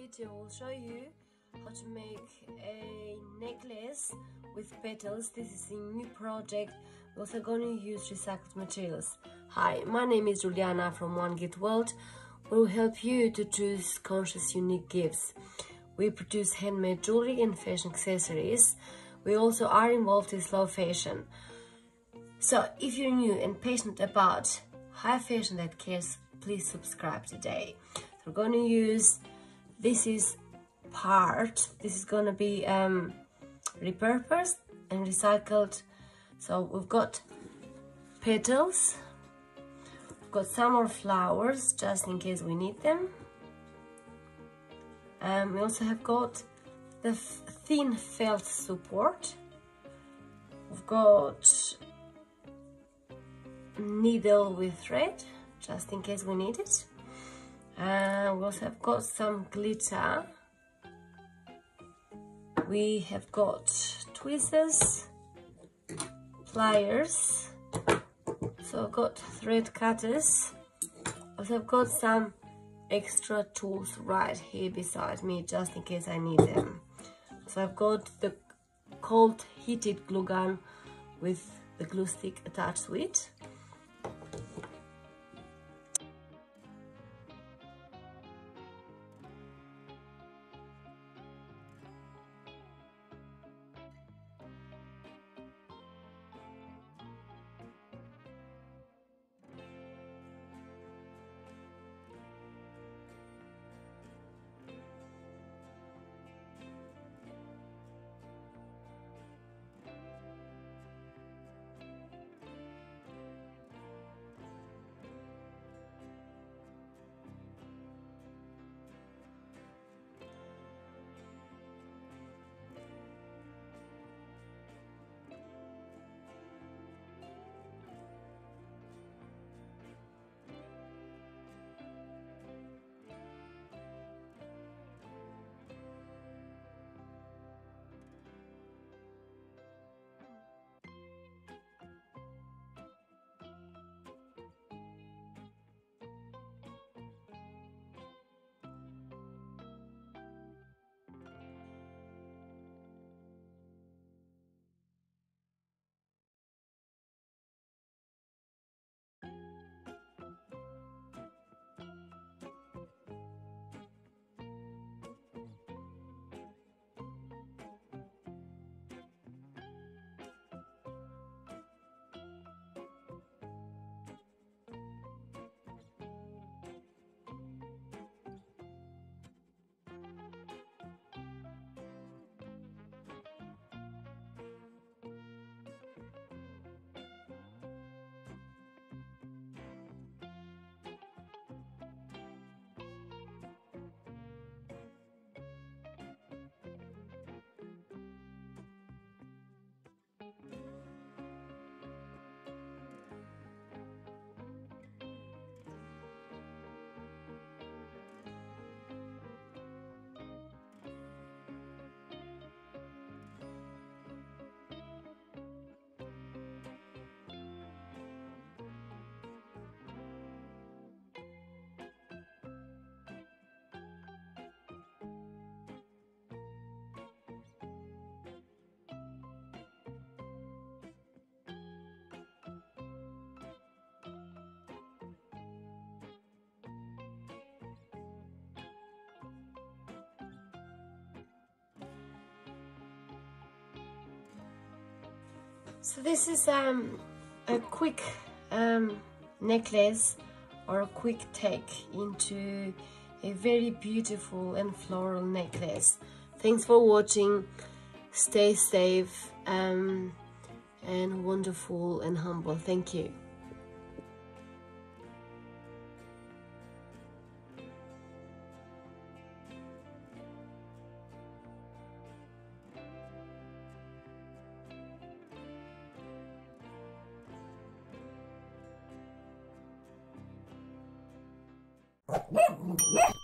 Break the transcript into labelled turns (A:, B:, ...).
A: video I will show you how to make a necklace with petals. This is a new project. We're also going to use recycled materials. Hi, my name is Juliana from One Gift World. We will help you to choose conscious, unique gifts. We produce handmade jewelry and fashion accessories. We also are involved in slow fashion. So if you're new and passionate about high fashion that cares, please subscribe today. So we're going to use, this is going to be repurposed and recycled. So we've got petals, we've got some more flowers just in case we need them. We also have got the thin felt support. We've got needle with thread just in case we need it. We also have got some glitter. We have got tweezers, pliers, so I've got thread cutters. Also I've got some extra tools right here beside me just in case I need them. So I've got the cold heated glue gun with the glue stick attached to it. So this is a quick necklace or a quick take into a very beautiful and floral necklace. Thanks for watching. Stay safe and wonderful and humble. Thank you.
B: What?